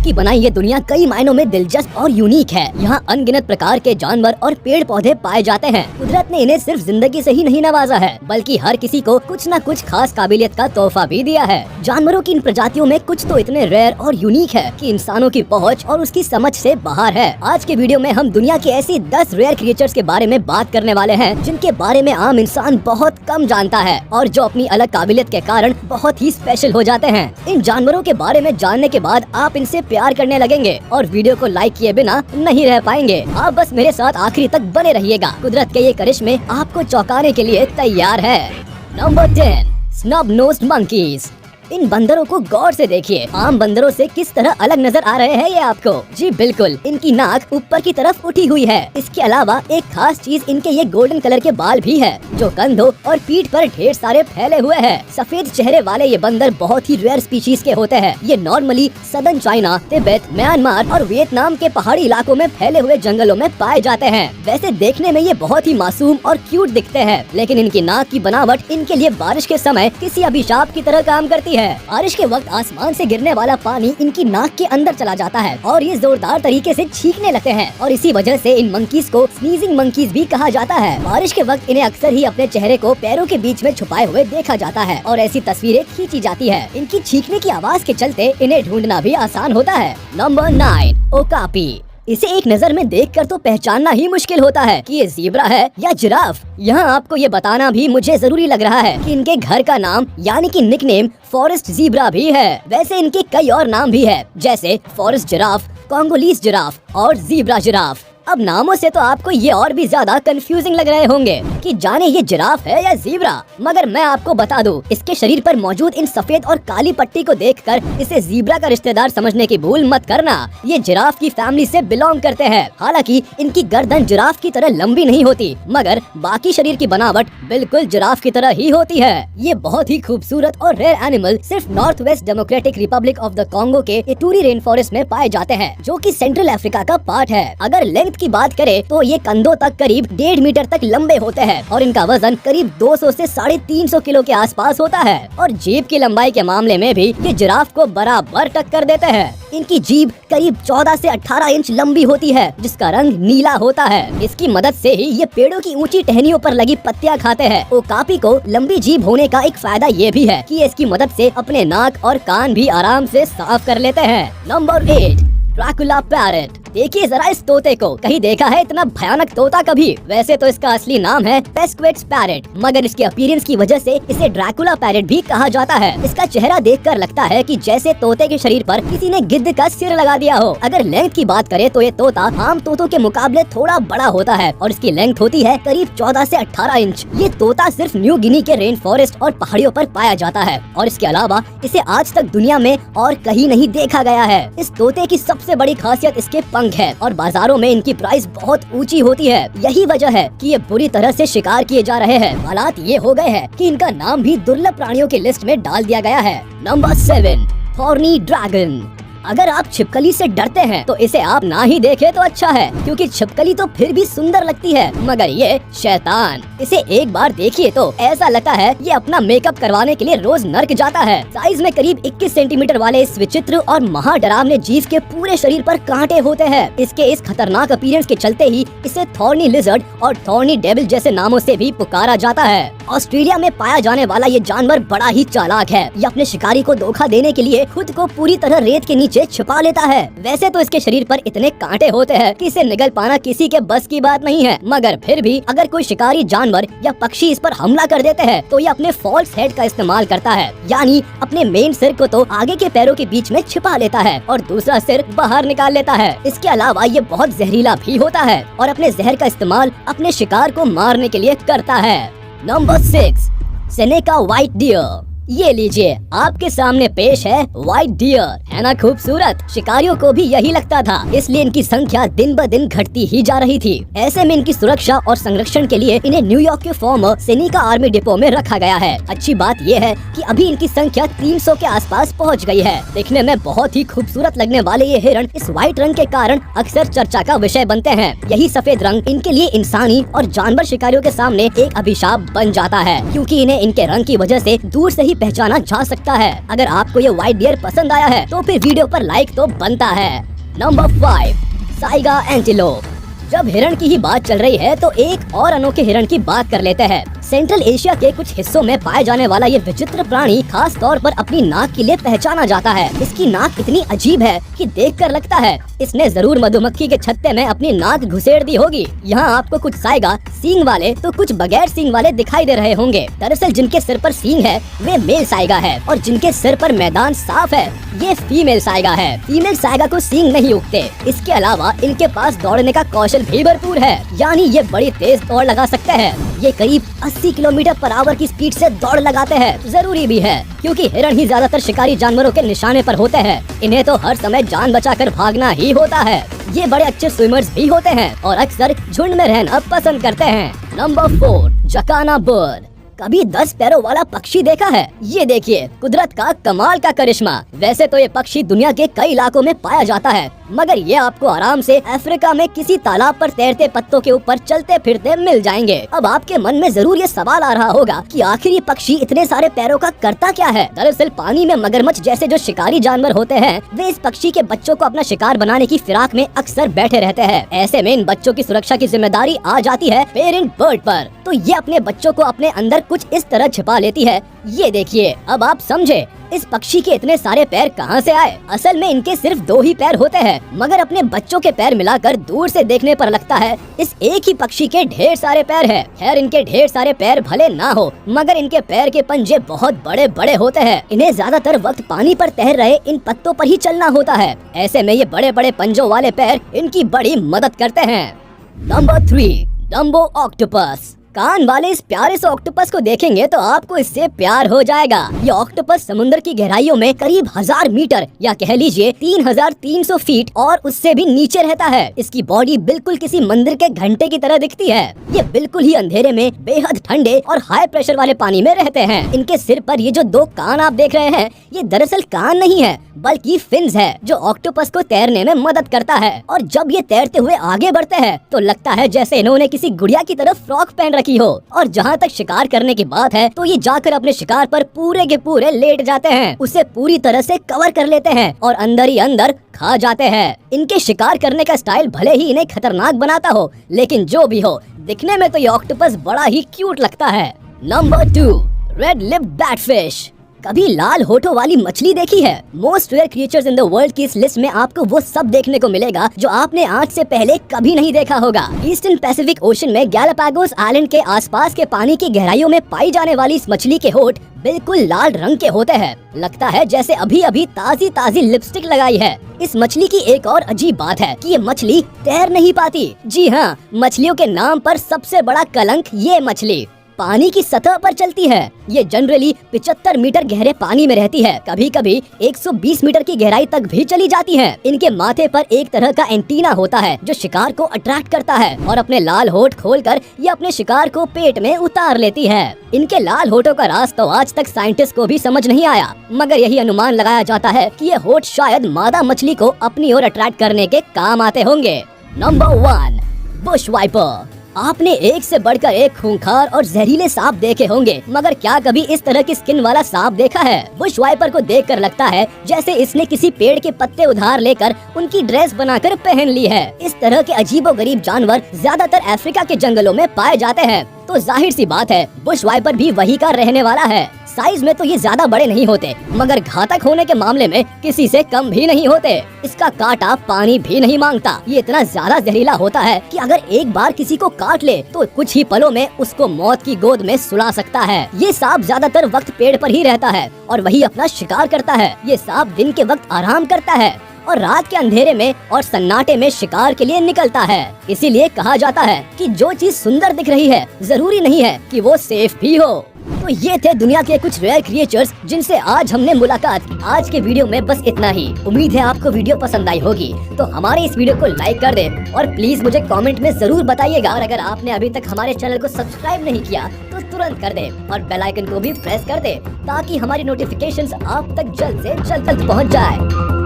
की बनाई ये दुनिया कई मायनों में दिलचस्प और यूनिक है। यहाँ अनगिनत प्रकार के जानवर और पेड़ पौधे पाए जाते हैं। कुदरत ने इन्हें सिर्फ जिंदगी से ही नहीं नवाजा है, बल्कि हर किसी को कुछ न कुछ खास काबिलियत का तोहफा भी दिया है। जानवरों की इन प्रजातियों में कुछ तो इतने रेयर और यूनिक है कि इंसानों की पहुँच और उसकी समझ से बाहर है। आज के वीडियो में हम दुनिया की ऐसी 10 रेयर क्रिएचर्स के बारे में बात करने वाले हैं, जिनके बारे में आम इंसान बहुत कम जानता है और जो अपनी अलग काबिलियत के कारण बहुत ही स्पेशल हो जाते हैं। इन जानवरों के बारे में जानने के बाद आप इनसे प्यार करने लगेंगे और वीडियो को लाइक किए बिना नहीं रह पाएंगे। आप बस मेरे साथ आखिरी तक बने रहिएगा। कुदरत के ये करिश्मे आपको चौंकाने के लिए तैयार है। Number 10, snub nosed monkeys. इन बंदरों को गौर से देखिए। आम बंदरों से किस तरह अलग नजर आ रहे हैं ये आपको? जी बिल्कुल, इनकी नाक ऊपर की तरफ उठी हुई है। इसके अलावा एक खास चीज इनके ये गोल्डन कलर के बाल भी है, जो कंधों और पीठ पर ढेर सारे फैले हुए हैं। सफेद चेहरे वाले ये बंदर बहुत ही रेयर स्पीशीज के होते हैं। ये normally southern China, Tibet, Myanmar और वियतनाम के पहाड़ी इलाकों में फैले हुए जंगलों में पाए जाते हैं। वैसे देखने में ये बहुत ही मासूम और क्यूट दिखते हैं, लेकिन इनकी नाक की बनावट इनके लिए बारिश के समय किसी अभिशाप की तरह काम करती है। बारिश के वक्त आसमान से गिरने वाला पानी इनकी नाक के अंदर चला जाता है और ये जोरदार तरीके से छींकने लगते हैं और इसी वजह से इन मंकीज को स्नीजिंग मंकीज भी कहा जाता है। बारिश के वक्त इन्हें अक्सर ही अपने चेहरे को पैरों के बीच में छुपाए हुए देखा जाता है और ऐसी तस्वीरें खींची जाती है। इनकी छींकने की आवाज के चलते इन्हें ढूंढना भी आसान होता है। Number 9, okapi. इसे एक नजर में देखकर तो पहचानना ही मुश्किल होता है कि ये ज़ीब्रा है या जिराफ। यहाँ आपको ये बताना भी मुझे जरूरी लग रहा है कि इनके घर का नाम यानी कि निकनेम फॉरेस्ट ज़ीब्रा भी है। वैसे इनके कई और नाम भी है, जैसे फॉरेस्ट जिराफ, कोंगोलीज जिराफ और ज़ीब्रा जिराफ। अब नामों से तो आपको ये और भी ज्यादा कंफ्यूजिंग लग रहे होंगे कि जाने ये जिराफ है या ज़ीब्रा, मगर मैं आपको बता दूं, इसके शरीर पर मौजूद इन सफेद और काली पट्टी को देखकर इसे ज़ीब्रा का रिश्तेदार समझने की भूल मत करना। ये जिराफ की फैमिली से बिलोंग करते हैं। हालांकि इनकी गर्दन जिराफ की तरह लंबी नहीं होती, मगर बाकी शरीर की बनावट बिल्कुल जिराफ की तरह ही होती है। ये बहुत ही खूबसूरत और रेयर एनिमल सिर्फ north west democratic Republic of the Congo के इटूरी रेन फॉरेस्ट में पाए जाते हैं, जो की सेंट्रल अफ्रीका का पार्ट है। अगर लेंथ की बात करें तो ये कंधों तक करीब 1.5 मीटर तक लंबे होते हैं और इनका वजन करीब 200 से 350 किलो के आसपास होता है। और जीभ की लंबाई के मामले में भी ये जिराफ को बराबर टक्कर देते हैं। इनकी जीभ करीब 14 से 18 इंच लंबी होती है, जिसका रंग नीला होता है। इसकी मदद से ही ये पेड़ों की ऊंची टहनियों पर लगी पत्तियां खाते हैं। ओकापी को लंबी जीभ होने का एक फायदा ये भी है कि ये इसकी मदद से अपने नाक और कान भी आराम से साफ कर लेते हैं। Number 8, Dracula parrot. देखिए जरा इस तोते को, कहीं देखा है इतना भयानक तोता कभी? वैसे तो इसका असली नाम है पेस्क्वेट्स पैरेट, मगर इसके अपीयरेंस की वजह से इसे ड्रैकुला पैरेट भी कहा जाता है। इसका चेहरा देखकर लगता है कि जैसे तोते के शरीर पर किसी ने गिद्ध का सिर लगा दिया हो। अगर लेंथ की बात करें तो ये तोता आम तोतों के मुकाबले थोड़ा बड़ा होता है और इसकी लेंथ होती है करीब 14 से 18 इंच। ये तोता सिर्फ न्यू गिनी के रेन फॉरेस्ट और पहाड़ियों पर पाया जाता है और इसके अलावा इसे आज तक दुनिया में और कहीं नहीं देखा गया है। इस तोते की सबसे बड़ी खासियत इसके पंख है और बाजारों में इनकी प्राइस बहुत ऊंची होती है। यही वजह है कि ये बुरी तरह से शिकार किए जा रहे हैं। हालात ये हो गए हैं कि इनका नाम भी दुर्लभ प्राणियों की लिस्ट में डाल दिया गया है। Number 7, thorny dragon. अगर आप छिपकली से डरते हैं तो इसे आप ना ही देखें तो अच्छा है, क्योंकि छिपकली तो फिर भी सुंदर लगती है, मगर ये शैतान। इसे एक बार देखिए तो ऐसा लगता है ये अपना मेकअप करवाने के लिए रोज नर्क जाता है। साइज में करीब 21 सेंटीमीटर वाले इस विचित्र और महाडरावने जीव के पूरे शरीर पर कांटे होते हैं। इसके इस खतरनाक अपीयरेंस के चलते ही इसे थॉर्नी लिजर्ड और थॉर्नी डेविल जैसे नामों से भी पुकारा जाता है। ऑस्ट्रेलिया में पाया जाने वाला ये जानवर बड़ा ही चालाक है। ये अपने शिकारी को धोखा देने के लिए खुद को पूरी तरह रेत के नीचे छिपा लेता है। वैसे तो इसके शरीर पर इतने कांटे होते हैं कि इसे निगल पाना किसी के बस की बात नहीं है, मगर फिर भी अगर कोई शिकारी जानवर या पक्षी इस पर हमला कर देते हैं तो ये अपने फॉल्स हेड का इस्तेमाल करता है, यानी अपने मेन सिर को तो आगे के पैरों के बीच में छिपा लेता है और दूसरा सिर बाहर निकाल लेता है। इसके अलावा ये बहुत जहरीला भी होता है और अपने जहर का इस्तेमाल अपने शिकार को मारने के लिए करता है। Number 6, Seneca white deer. ये लीजिए, आपके सामने पेश है व्हाइट डियर। है ना खूबसूरत? शिकारियों को भी यही लगता था, इसलिए इनकी संख्या दिन ब दिन घटती ही जा रही थी। ऐसे में इनकी सुरक्षा और संरक्षण के लिए इन्हें न्यूयॉर्क के फॉर्मर सेनेका आर्मी डिपो में रखा गया है। अच्छी बात ये है कि अभी इनकी संख्या 300 के आसपास पहुंच गई है। देखने में बहुत ही खूबसूरत लगने वाले ये हिरण इस व्हाइट रंग के कारण अक्सर चर्चा का विषय बनते हैं। यही सफेद रंग इनके लिए इंसानी और जानवर शिकारियों के सामने एक अभिशाप बन जाता है, क्योंकि इन्हें इनके रंग की वजह से दूर से ही ही पहचाना जा सकता है। अगर आपको ये व्हाइट डियर पसंद आया है तो फिर वीडियो पर लाइक तो बनता है। Number 5, Saiga antelope. जब हिरण की ही बात चल रही है तो एक और अनोखे हिरण की बात कर लेते हैं। सेंट्रल एशिया के कुछ हिस्सों में पाए जाने वाला ये विचित्र प्राणी खास तौर पर अपनी नाक के लिए पहचाना जाता है। इसकी नाक इतनी अजीब है कि देखकर लगता है इसने जरूर मधुमक्खी के छत्ते में अपनी नाक घुसेड़ दी होगी। यहाँ आपको कुछ साइगा सींग वाले तो कुछ बगैर सींग वाले दिखाई दे रहे होंगे। दरअसल जिनके सिर पर सींग है वे मेल साइगा है और जिनके सिर पर मैदान साफ है ये फीमेल साइगा है। फीमेल साइगा को सींग नहीं उगते। इसके अलावा इनके पास दौड़ने का कौशल भी भरपूर है, यानी ये बड़ी तेज दौड़ लगा सकते हैं। ये करीब 80 किलोमीटर पर आवर की स्पीड से दौड़ लगाते हैं। जरूरी भी है क्योंकि हिरण ही ज्यादातर शिकारी जानवरों के निशाने पर होते हैं। इन्हें तो हर समय जान बचाकर भागना ही होता है। ये बड़े अच्छे स्विमर्स भी होते हैं और अक्सर झुंड में रहना पसंद करते हैं। Number 4, जकाना bird. कभी 10 पैरों वाला पक्षी देखा है? ये देखिए कुदरत का कमाल का करिश्मा। वैसे तो ये पक्षी दुनिया के कई इलाकों में पाया जाता है, मगर ये आपको आराम से अफ्रीका में किसी तालाब पर तैरते पत्तों के ऊपर चलते फिरते मिल जाएंगे। अब आपके मन में जरूर ये सवाल आ रहा होगा कि आखिर ये पक्षी इतने सारे पैरों का करता क्या है? दरअसल पानी में मगरमच्छ जैसे जो शिकारी जानवर होते हैं वे इस पक्षी के बच्चों को अपना शिकार बनाने की फिराक में अक्सर बैठे रहते हैं। ऐसे में इन बच्चों की सुरक्षा की जिम्मेदारी आ जाती है पेरेंट बर्ड पर। तो ये अपने बच्चों को अपने अंदर कुछ इस तरह छिपा लेती है। ये देखिए, अब आप समझे इस पक्षी के इतने सारे पैर कहाँ से आए? असल में इनके सिर्फ 2 ही पैर होते हैं, मगर अपने बच्चों के पैर मिलाकर दूर से देखने पर लगता है इस एक ही पक्षी के ढेर सारे पैर हैं। खैर इनके ढेर सारे पैर भले ना हो, मगर इनके पैर के पंजे बहुत बड़े बड़े होते हैं। इन्हें ज्यादातर वक्त पानी पर तैर रहे इन पत्तों पर ही चलना होता है। ऐसे में ये बड़े बड़े पंजों वाले पैर इनकी बड़ी मदद करते हैं। Number 3, Dumbo octopus. कान वाले इस प्यारे से ऑक्टोपस को देखेंगे तो आपको इससे प्यार हो जाएगा। ये ऑक्टोपस समुद्र की गहराइयों में करीब 1000 मीटर या कह लीजिए 3300 फीट और उससे भी नीचे रहता है। इसकी बॉडी बिल्कुल किसी मंदिर के घंटे की तरह दिखती है। ये बिल्कुल ही अंधेरे में बेहद ठंडे और हाई प्रेशर वाले पानी में रहते हैं। इनके सिर पर ये जो 2 कान आप देख रहे हैं ये दरअसल कान नहीं है बल्कि फिन्स है जो ऑक्टोपस को तैरने में मदद करता है। और जब ये तैरते हुए आगे बढ़ते हैं तो लगता है जैसे इन्होंने किसी गुड़िया की तरह फ्रॉक पहन की हो। और जहाँ तक शिकार करने की बात है तो ये जाकर अपने शिकार पर पूरे के पूरे लेट जाते हैं, उसे पूरी तरह से कवर कर लेते हैं और अंदर ही अंदर खा जाते हैं। इनके शिकार करने का स्टाइल भले ही इन्हें खतरनाक बनाता हो, लेकिन जो भी हो दिखने में तो ये ऑक्टोपस बड़ा ही क्यूट लगता है। Number 2, red lip batfish. कभी लाल होठों वाली मछली देखी है? Most rare creatures in the world की इस लिस्ट में आपको वो सब देखने को मिलेगा जो आपने आज से पहले कभी नहीं देखा होगा। ईस्टर्न पैसिफिक ओशन में गैलापागोस आइलैंड के आसपास के पानी की गहराइयों में पाई जाने वाली इस मछली के होठ बिल्कुल लाल रंग के होते हैं। लगता है जैसे अभी अभी ताजी ताजी लिपस्टिक लगाई है। इस मछली की एक और अजीब बात है कि ये मछली तैर नहीं पाती। जी हाँ, मछलियों के नाम पर सबसे बड़ा कलंक ये मछली पानी की सतह पर चलती है। ये जनरली 75 मीटर गहरे पानी में रहती है, कभी कभी 120 मीटर की गहराई तक भी चली जाती है। इनके माथे पर एक तरह का एंटीना होता है जो शिकार को अट्रैक्ट करता है और अपने लाल होठ खोलकर ये अपने शिकार को पेट में उतार लेती है। इनके लाल होठों का राज तो आज तक साइंटिस्ट को भी समझ नहीं आया, मगर यही अनुमान लगाया जाता है कि ये होठ शायद मादा मछली को अपनी ओर अट्रैक्ट करने के काम आते होंगे। Number 1, bush viper. आपने एक से बढ़कर एक खूंखार और जहरीले सांप देखे होंगे, मगर क्या कभी इस तरह की स्किन वाला सांप देखा है? बुश वाइपर को देखकर लगता है जैसे इसने किसी पेड़ के पत्ते उधार लेकर उनकी ड्रेस बनाकर पहन ली है। इस तरह के अजीबोगरीब जानवर ज्यादातर अफ्रीका के जंगलों में पाए जाते हैं, तो जाहिर सी बात है बुश वाइपर भी वही का रहने वाला है। साइज में तो ये ज्यादा बड़े नहीं होते, मगर घातक होने के मामले में किसी से कम भी नहीं होते। इसका कांटा पानी भी नहीं मांगता। ये इतना ज्यादा जहरीला होता है कि अगर एक बार किसी को काट ले तो कुछ ही पलों में उसको मौत की गोद में सुला सकता है। ये सांप ज्यादातर वक्त पेड़ पर ही रहता है और वही अपना शिकार करता है। ये सांप दिन के वक्त आराम करता है और रात के अंधेरे में और सन्नाटे में शिकार के लिए निकलता है। इसीलिए कहा जाता है कि जो चीज सुंदर दिख रही है जरूरी नहीं है कि वो सेफ भी हो। तो ये थे दुनिया के कुछ रेयर क्रिएचर्स जिनसे आज हमने मुलाकात की। आज के वीडियो में बस इतना ही। उम्मीद है आपको वीडियो पसंद आई होगी, तो हमारे इस वीडियो को लाइक कर दे और प्लीज मुझे कमेंट में जरूर बताइएगा। और अगर आपने अभी तक हमारे चैनल को सब्सक्राइब नहीं किया तो तुरंत कर दे और बेल आइकन को भी प्रेस कर दे ताकि हमारी नोटिफिकेशंस आप तक जल्द से जल्द पहुँच जाए।